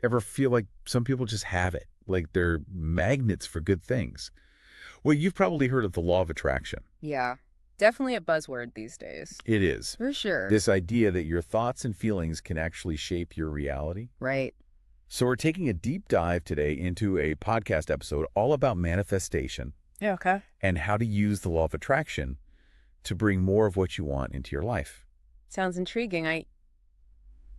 Ever feel like some people just have it, like they're magnets for good things? Well, you've probably heard of the law of attraction. Yeah, definitely a buzzword these days. It is. For sure. This idea that your thoughts and feelings can actually shape your reality. Right. So we're taking a deep dive today into a podcast episode all about manifestation Yeah, okay. and how to use the law of attraction to bring more of what you want into your life. Sounds intriguing. I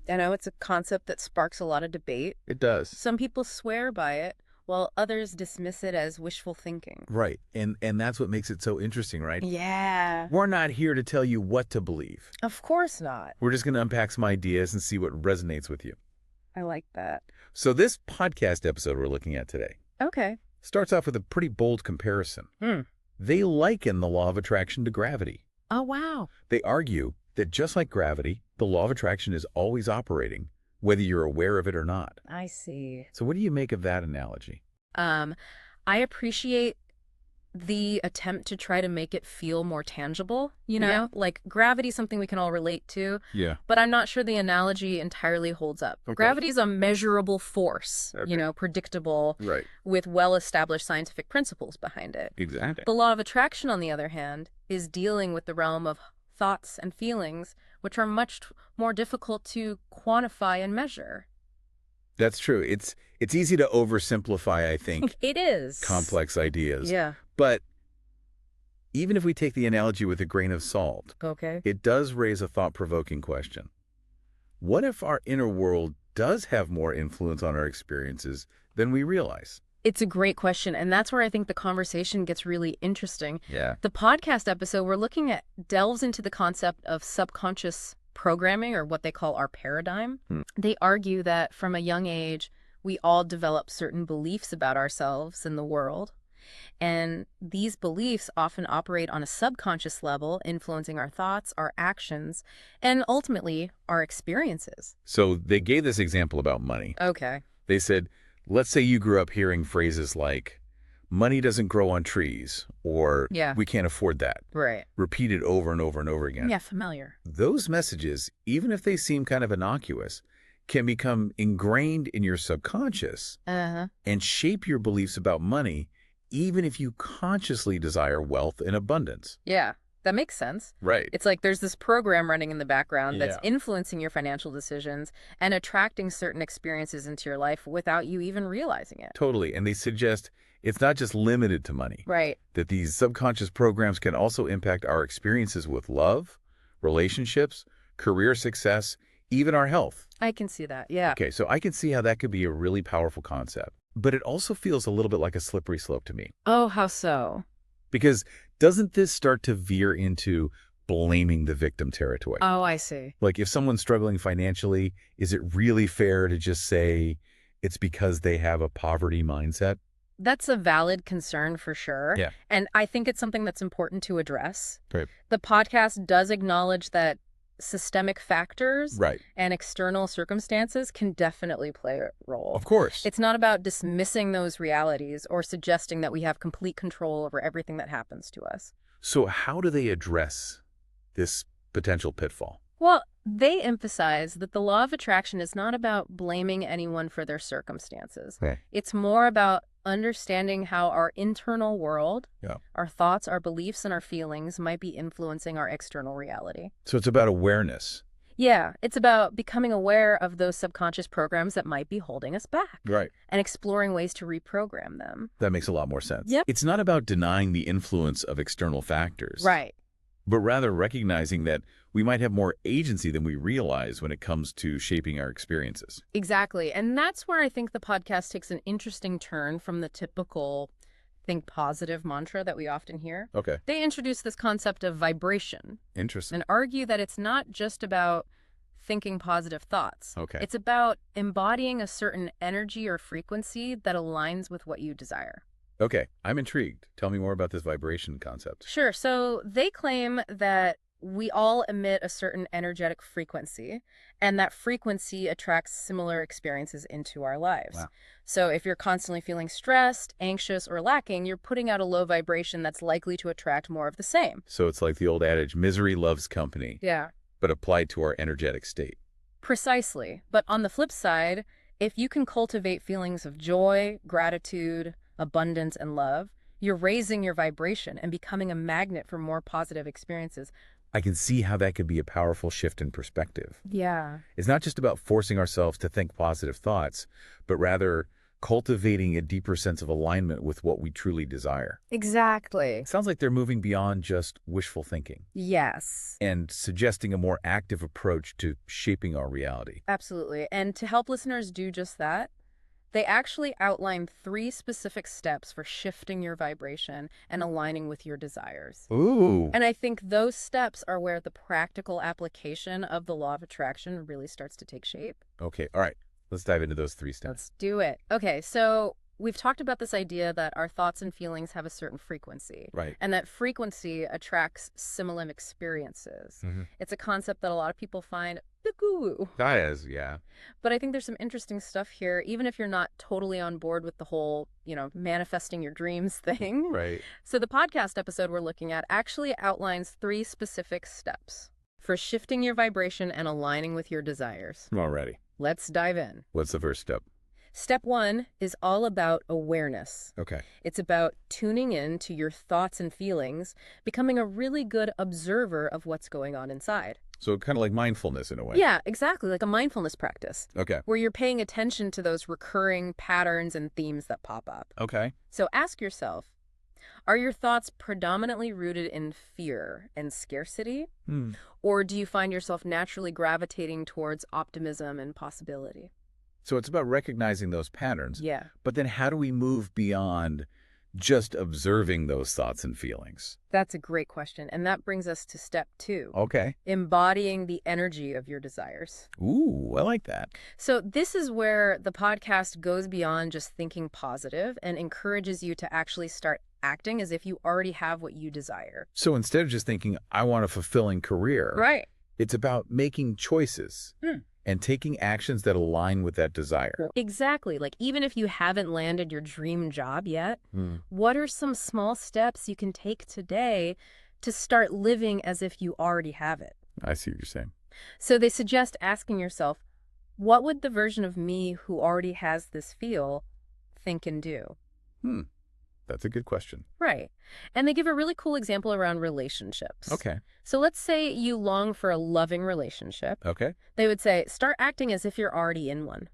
know it's a concept that sparks a lot of debate. It does. Some people swear by it, while others dismiss it as wishful thinking. Right. And that's what makes it so interesting, right? Yeah. We're not here to tell you what to believe. Of course not. We're just going to unpack some ideas and see what resonates with you. I like that. So this podcast episode we're looking at today Okay. starts off with a pretty bold comparison. They liken the law of attraction to gravity. Oh, wow. They argue that just like gravity, the law of attraction is always operating, whether you're aware of it or not. I see. So what do you make of that analogy? I appreciate the attempt to try to make it feel more tangible, you know? Like gravity's something we can all relate to, Yeah. but I'm not sure the analogy entirely holds up. Okay. Gravity's a measurable force, Okay. you know, predictable, Right. with well-established scientific principles behind it. Exactly. The law of attraction, on the other hand, is dealing with the realm of thoughts and feelings, which are much more difficult to quantify and measure. That's true. It's easy to oversimplify, I think, It is. complex ideas. Yeah. But even if we take the analogy with a grain of salt, Okay. it does raise a thought-provoking question. What if our inner world does have more influence on our experiences than we realize? It's a great question, and that's where I think the conversation gets really interesting. Yeah. The podcast episode we're looking at delves into the concept of subconscious programming, or what they call our paradigm. They argue that from a young age, we all develop certain beliefs about ourselves and the world. And these beliefs often operate on a subconscious level, influencing our thoughts, our actions, and ultimately our experiences. So they gave this example about money. Okay. They said, let's say you grew up hearing phrases like, money doesn't grow on trees, or Yeah. we can't afford that, Right. repeated over and over and over again. Yeah, familiar. Those messages, even if they seem kind of innocuous, can become ingrained in your subconscious Uh-huh. and shape your beliefs about money, even if you consciously desire wealth and abundance. Yeah, that makes sense. Right. It's like there's this program running in the background that's Yeah. influencing your financial decisions and attracting certain experiences into your life without you even realizing it. Totally. And they suggest it's not just limited to money, Right. that these subconscious programs can also impact our experiences with love, relationships, career success, even our health. I can see that. Yeah. Okay, so I can see how that could be a really powerful concept. But it also feels a little bit like a slippery slope to me. Oh, how so? Because doesn't this start to veer into blaming the victim territory? Oh, I see. Like if someone's struggling financially, is it really fair to just say it's because they have a poverty mindset? That's a valid concern for sure. Yeah. And I think it's something that's important to address. Right. The podcast does acknowledge that systemic factors Right. and external circumstances can definitely play a role. Of course. It's not about dismissing those realities or suggesting that we have complete control over everything that happens to us. So how do they address this potential pitfall? Well, they emphasize that the law of attraction is not about blaming anyone for their circumstances. Okay. It's more about understanding how our internal world, Yeah. our thoughts, our beliefs, and our feelings might be influencing our external reality. So it's about awareness. Yeah, it's about becoming aware of those subconscious programs that might be holding us back Right. and exploring ways to reprogram them. That makes a lot more sense. Yep. It's not about denying the influence of external factors. Right. But rather recognizing that we might have more agency than we realize when it comes to shaping our experiences. Exactly. And that's where I think the podcast takes an interesting turn from the typical think positive mantra that we often hear. Okay. They introduce this concept of vibration Interesting. and argue that it's not just about thinking positive thoughts. Okay. It's about embodying a certain energy or frequency that aligns with what you desire. Okay. I'm intrigued. Tell me more about this vibration concept. Sure. So they claim that we all emit a certain energetic frequency, and that frequency attracts similar experiences into our lives. Wow. So if you're constantly feeling stressed, anxious, or lacking, you're putting out a low vibration that's likely to attract more of the same. So it's like the old adage, misery loves company, Yeah. but applied to our energetic state. Precisely. But on the flip side, If you can cultivate feelings of joy, gratitude, abundance, and love, you're raising your vibration and becoming a magnet for more positive experiences. I can see how that could be a powerful shift in perspective. Yeah. It's not just about forcing ourselves to think positive thoughts, but rather cultivating a deeper sense of alignment with what we truly desire. Exactly. It sounds like they're moving beyond just wishful thinking Yes. and suggesting a more active approach to shaping our reality. Absolutely. And to help listeners do just that, they actually outline 3 specific steps for shifting your vibration and aligning with your desires. Ooh. And I think those steps are where the practical application of the law of attraction really starts to take shape. Okay, all right. Let's dive into those 3 steps. Let's do it. Okay, so we've talked about this idea that our thoughts and feelings have a certain frequency. Right. And that frequency attracts similar experiences. Mm-hmm. It's a concept that a lot of people find a bit woo-woo. That is, yeah. But I think there's some interesting stuff here, even if you're not totally on board with the whole, manifesting your dreams thing. Right. So the podcast episode we're looking at actually outlines 3 specific steps for shifting your vibration and aligning with your desires. Already. Let's dive in. What's the first step? Step 1 is all about awareness. Okay. It's about tuning in to your thoughts and feelings, becoming a really good observer of what's going on inside. So kind of like mindfulness in a way. Yeah, exactly, like a mindfulness practice, Okay. where you're paying attention to those recurring patterns and themes that pop up. Okay. So ask yourself, are your thoughts predominantly rooted in fear and scarcity? Or do you find yourself naturally gravitating towards optimism and possibility? So it's about recognizing those patterns. Yeah. But then how do we move beyond just observing those thoughts and feelings? That's a great question. And that brings us to step 2. Okay. Embodying the energy of your desires. Ooh, I like that. So this is where the podcast goes beyond just thinking positive and encourages you to actually start acting as if you already have what you desire. So instead of just thinking, I want a fulfilling career, Right. it's about making choices and taking actions that align with that desire. Exactly. Like even if you haven't landed your dream job yet, what are some small steps you can take today to start living as if you already have it? I see what you're saying. So they suggest asking yourself, what would the version of me who already has this feel, think, and do? That's a good question. Right. And they give a really cool example around relationships. Okay. So let's say you long for a loving relationship. Okay. They would say, start acting as if you're already in one.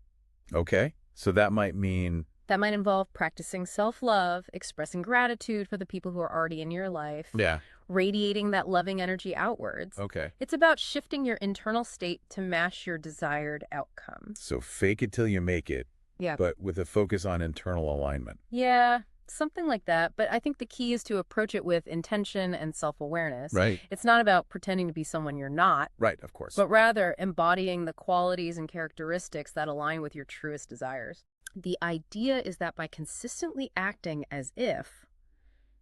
Okay. So that might mean... That might involve practicing self-love, expressing gratitude for the people who are already in your life, Yeah. radiating that loving energy outwards. Okay. It's about shifting your internal state to match your desired outcome. So fake it till you make it, Yeah. but with a focus on internal alignment. Yeah, something like that. But I think the key is to approach it with intention and self-awareness. Right. It's not about pretending to be someone you're not, Right, of course. but rather embodying the qualities and characteristics that align with your truest desires. The idea is that by consistently acting as if,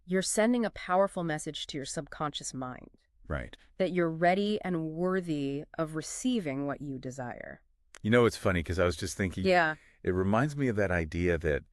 you're sending a powerful message to your subconscious mind Right. that you're ready and worthy of receiving what you desire. You know, it's funny because I was just thinking, Yeah. it reminds me of that idea that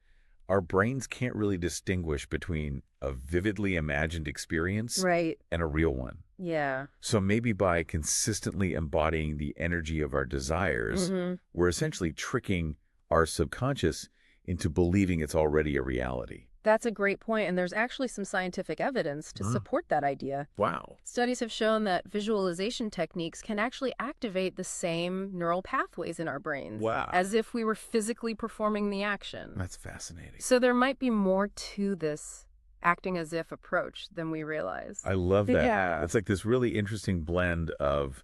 our brains can't really distinguish between a vividly imagined experience Right. and a real one. Yeah. So maybe by consistently embodying the energy of our desires, we're essentially tricking our subconscious into believing it's already a reality. That's a great point, and there's actually some scientific evidence to support that idea. Wow. Studies have shown that visualization techniques can actually activate the same neural pathways in our brains, Wow. as if we were physically performing the action. That's fascinating. So there might be more to this acting as if approach than we realize. I love that. Yeah. It's like this really interesting blend of,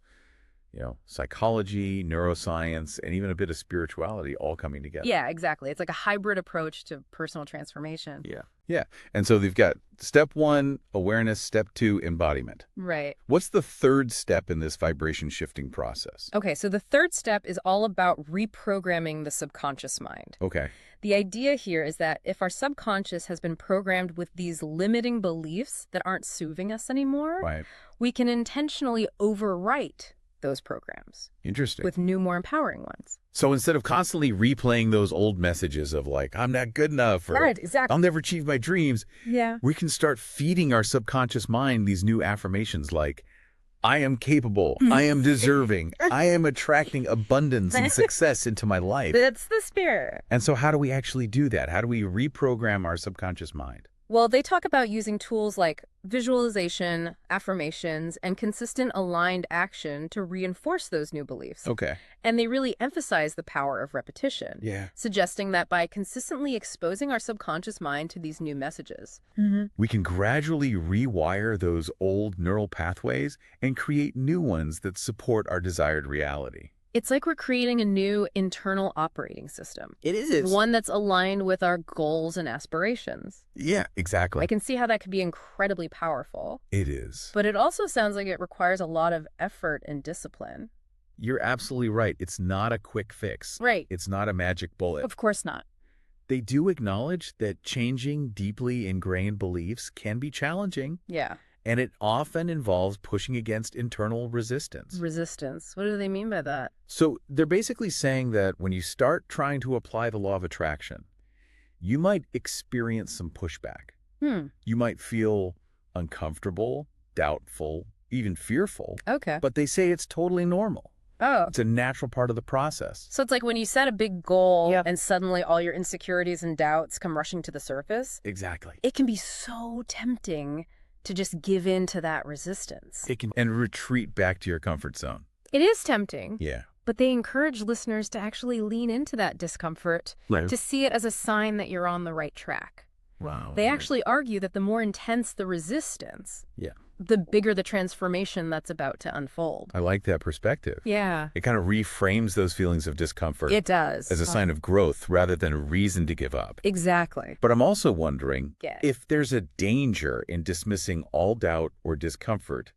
psychology, neuroscience, and even a bit of spirituality all coming together. Yeah, exactly. It's like a hybrid approach to personal transformation. Yeah. Yeah. And so they've got step 1, awareness, step 2, embodiment. Right. What's the third step in this vibration shifting process? Okay, so the third step is all about reprogramming the subconscious mind. Okay. The idea here is that if our subconscious has been programmed with these limiting beliefs that aren't serving us anymore, Right. we can intentionally overwrite those programs Interesting. with new, more empowering ones. So instead of constantly replaying those old messages of like, I'm not good enough, or Right, exactly. I'll never achieve my dreams, Yeah. we can start feeding our subconscious mind these new affirmations like, I am capable. I am deserving. I am attracting abundance and success into my life. That's the spirit. And so how do we actually do that? How do we reprogram our subconscious mind? Well, they talk about using tools like visualization, affirmations, and consistent aligned action to reinforce those new beliefs. Okay. And they really emphasize the power of repetition, Yeah. suggesting that by consistently exposing our subconscious mind to these new messages, We can gradually rewire those old neural pathways and create new ones that support our desired reality. it's like we're creating a new internal operating system. It is. One that's aligned with our goals and aspirations. Yeah, exactly. I can see how that could be incredibly powerful. It is. But it also sounds like it requires a lot of effort and discipline. You're absolutely right. It's not a quick fix. Right. It's not a magic bullet. Of course not. They do acknowledge that changing deeply ingrained beliefs can be challenging, Yeah. and it often involves pushing against internal resistance. Resistance. What do they mean by that? So they're basically saying that when you start trying to apply the law of attraction, you might experience some pushback. You might feel uncomfortable, doubtful, even fearful, Okay. but they say it's totally normal. Oh. It's a natural part of the process. So it's like when you set a big goal Yep. and suddenly all your insecurities and doubts come rushing to the surface. Exactly. It can be so tempting to just give in to that resistance. It can and retreat back to your comfort zone. It is tempting, Yeah. but they encourage listeners to actually lean into that discomfort, to see it as a sign that you're on the right track. Wow. They actually argue that the more intense the resistance, Yeah. the bigger the transformation that's about to unfold. I like that perspective. Yeah, It kind of reframes those feelings of discomfort it does. as a sign of growth rather than a reason to give up. Exactly. But I'm also wondering Yeah. if there's a danger in dismissing all doubt or discomfort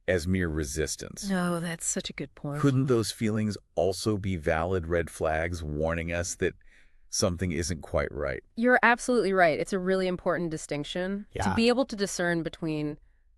as mere resistance. No, that's such a good point. Couldn't those feelings also be valid red flags warning us that something isn't quite right? You're absolutely right. It's a really important distinction to Yeah. be able to discern between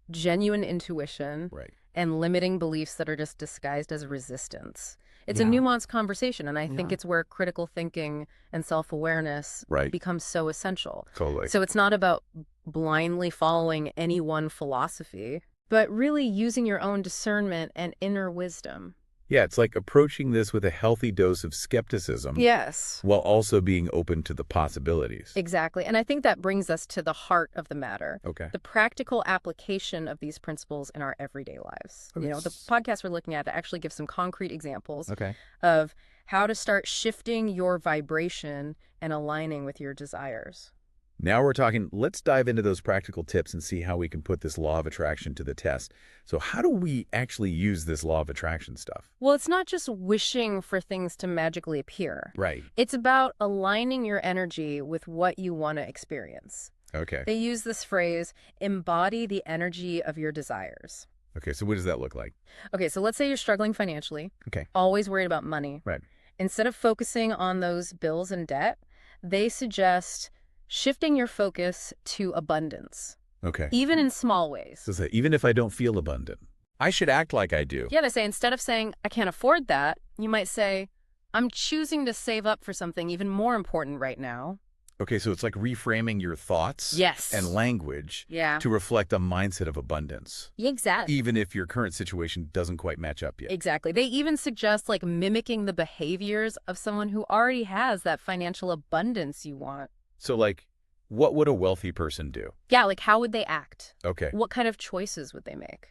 genuine intuition Right. and limiting beliefs that are just disguised as resistance. It's a Yeah. nuanced conversation, and I think Yeah. it's where critical thinking and self-awareness Right. becomes so essential. Totally. So it's not about blindly following any one philosophy, but really using your own discernment and inner wisdom. Yeah, it's like approaching this with a healthy dose of skepticism Yes, while also being open to the possibilities. exactly. And I think that brings us to the heart of the matter. Okay. The practical application of these principles in our everyday lives. Okay. You know, the podcast we're looking at actually gives some concrete examples Okay. of how to start shifting your vibration and aligning with your desires. Now we're talking, let's dive into those practical tips and see how we can put this law of attraction to the test. So how do we actually use this law of attraction stuff? Well, it's not just wishing for things to magically appear. Right. It's about aligning your energy with what you want to experience. Okay. They use this phrase, embody the energy of your desires. Okay, so what does that look like? Okay, so let's say you're struggling financially, Okay. always worried about money. Right. Instead of focusing on those bills and debt, they suggest shifting your focus to abundance, Okay. even in small ways. So say, even if I don't feel abundant, I should act like I do. Yeah, they say instead of saying, I can't afford that, you might say, I'm choosing to save up for something even more important right now. Okay, so it's like reframing your thoughts Yes. and language Yeah. to reflect a mindset of abundance, Exactly. even if your current situation doesn't quite match up yet. Exactly. They even suggest like mimicking the behaviors of someone who already has that financial abundance you want. So like, what would a wealthy person do? Yeah, like how would they act? Okay. What kind of choices would they make?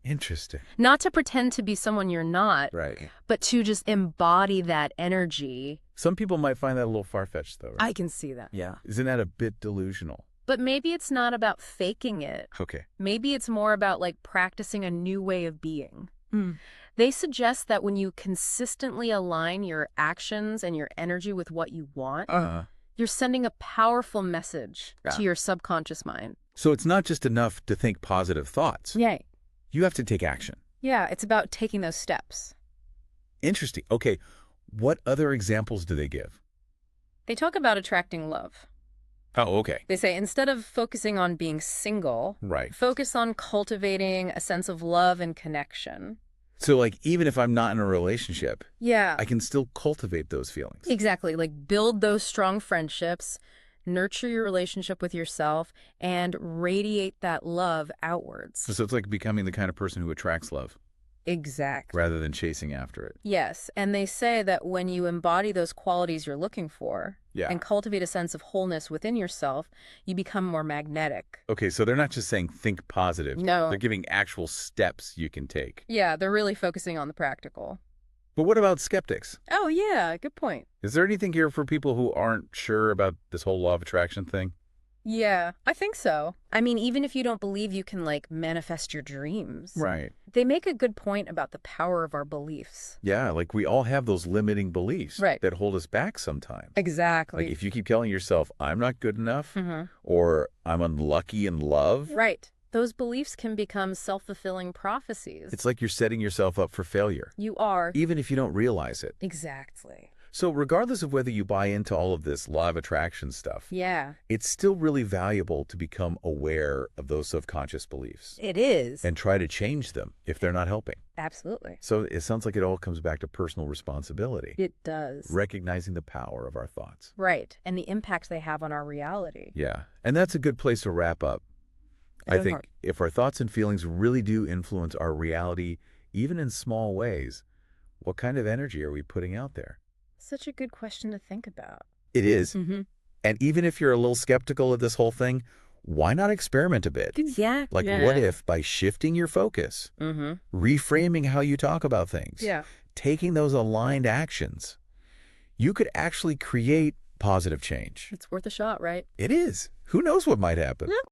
Interesting. Not to pretend to be someone you're not, Right. but to just embody that energy. Some people might find that a little far-fetched, though, right? I can see that. Yeah. Isn't that a bit delusional? But maybe it's not about faking it. Okay. Maybe it's more about like practicing a new way of being. Mm. They suggest that when you consistently align your actions and your energy with what you want, you're sending a powerful message Yeah. to your subconscious mind. So it's not just enough to think positive thoughts. Yeah. You have to take action. Yeah, it's about taking those steps. Interesting. Okay. What other examples do they give? They talk about attracting love. Oh, okay. They say instead of focusing on being single, Right. focus on cultivating a sense of love and connection. So like, even if I'm not in a relationship, Yeah, I can still cultivate those feelings. exactly. Like build those strong friendships, nurture your relationship with yourself, and radiate that love outwards. So it's like becoming the kind of person who attracts love Exactly. rather than chasing after it. Yes, and they say that when you embody those qualities you're looking for Yeah. and cultivate a sense of wholeness within yourself, you become more magnetic. Okay, so they're not just saying think positive. No. They're giving actual steps you can take. Yeah, they're really focusing on the practical. But what about skeptics? Oh, yeah, good point. Is there anything here for people who aren't sure about this whole law of attraction thing? Yeah, I think so. I mean, even if you don't believe you can, manifest your dreams. Right. They make a good point about the power of our beliefs. Yeah, like we all have those limiting beliefs Right. that hold us back sometimes. Exactly. Like if you keep telling yourself, I'm not good enough, or I'm unlucky in love. Right. Those beliefs can become self-fulfilling prophecies. It's like you're setting yourself up for failure, You are. even if you don't realize it. Exactly. So regardless of whether you buy into all of this law of attraction stuff, Yeah. it's still really valuable to become aware of those subconscious beliefs It is. and try to change them if they're not helping. Absolutely. So it sounds like it all comes back to personal responsibility, It does. recognizing the power of our thoughts. Right. And the impact they have on our reality. Yeah, and that's a good place to wrap up. I think Hard. if our thoughts and feelings really do influence our reality, even in small ways, what kind of energy are we putting out there? Such a good question to think about. It is. Mm-hmm. And even if you're a little skeptical of this whole thing, why not experiment a bit? Yeah. Like, what if by shifting your focus, reframing how you talk about things, taking those aligned actions, you could actually create positive change? It's worth a shot, right? It is. Who knows what might happen?